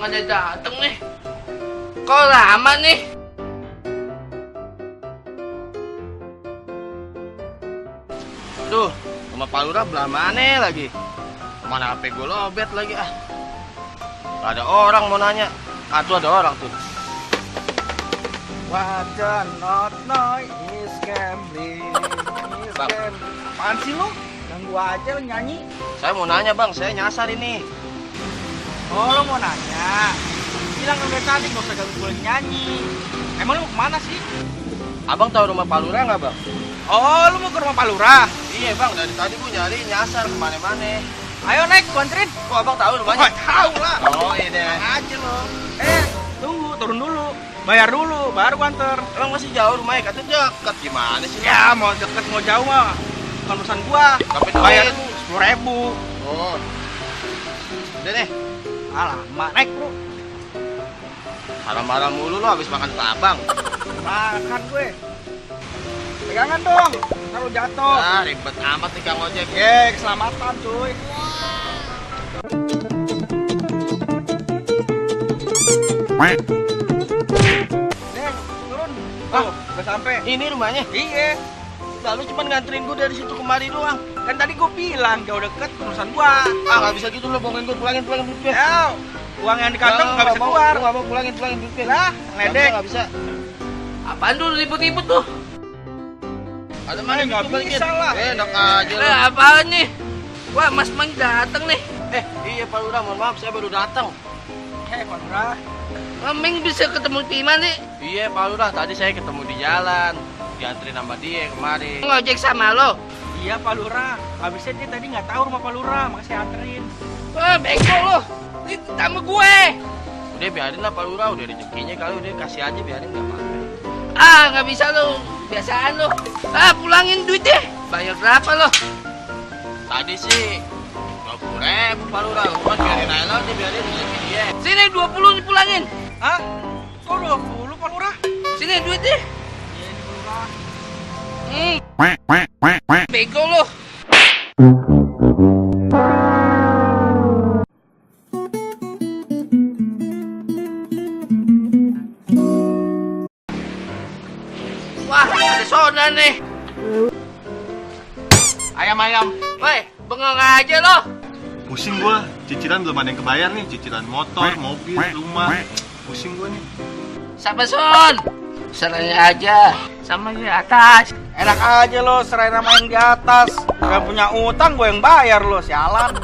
Mana dateng nih? Kok lama nih? Tuh, rumah Pak Lurah belah mana lagi? Mana HP gue lobet lagi ah. Gak ada orang mau nanya. Ah tuh ada orang tuh. Wajan not noise is gambling. Bang. Apaan sih lu? Ganggu aja lu nyanyi. Saya mau nanya bang, saya nyasar ini. Oh lu mau nanya? Bilang kan dari tadi gak usah ganggu gue lagi nyanyi. Emang lu mau kemana sih? Abang tahu rumah Pak Lurah nggak bang? Oh lu mau ke rumah Pak Lurah? Iya bang, dari tadi gue nyari nyasar kemana-mana. Ayo naik, gua anterin. Kok abang tahu rumahnya? Tahu lah. Oh ini. Aja lo. Tunggu, turun dulu. Bayar dulu, baru gua anter. Emang masih jauh rumahnya, katanya dekat. Gimana sih? Ya mau deket mau jauh mah bukan urusan gua. Tapi Bayar duit. 10.000. Oh. Udah deh. Alamak, naik bro. Malam-malam mulu lo habis makan tabang. Makan gue. Pegangan dong, ntar lu jatuh. Ah ribet amat nih Kang Ojek. Keselamatan cuy. Neng, turun. Tuh, udah sampai. Ini rumahnya. Iya, Lalu cuma nganterin gue dari situ kemari doang. kan tadi gue bilang jauh deket urusan gua. Ah nggak bisa gitu lo bohongin gue, pulangin duitnya. Ya, uang yang di kantong nggak bisa keluar. Gue nggak mau pulangin duitnya. Lah, ledek. Nggak bisa. Apaan dulu ribut-ribut tuh? Ada mana Nggak gitu bisa lah. Enak aja lo. Apaan nih? Wah, Mas Mang dateng nih. Iya Pak Lurah, mohon maaf saya baru datang. Kontra. Ming bisa ketemu Pima nih. Iya Pak Lurah, tadi saya ketemu di jalan. Dianterin sama dia kemarin. Ngojek sama lo. Iya Pak Lurah. Habisnya dia tadi nggak tahu rumah Pak Lurah, makanya saya anterin. Wah, bego lo. Ini sama gue. Udah biarin lah Pak Lurah, udah rezekinya kali udah kasih aja biarin nggak apa-apa. Ah, nggak bisa lo. Biasaan lo. Ah, pulangin duit deh. Bayar berapa lo? Tadi sih 20.000 Pak Lurah, cuman biarin aja lah, dia biarin rezeki dia. Sini 20 dipulangin. Hah? Kok 20 Pak Lurah? Sini duit deh. Iya ini Pak Lurah. Bego lo. Wah, ada soda nih. Ayam-ayam. Woi, bengong aja lo. Pusing gua, cicilan belum ada yang kebayar nih, cicilan motor, mobil, rumah. Pusing gua nih. Siapa Son? Serahnya aja sama di atas. Enak aja lo, serahin sama yang di atas. Gak punya utang, gue yang bayar lo, sialan.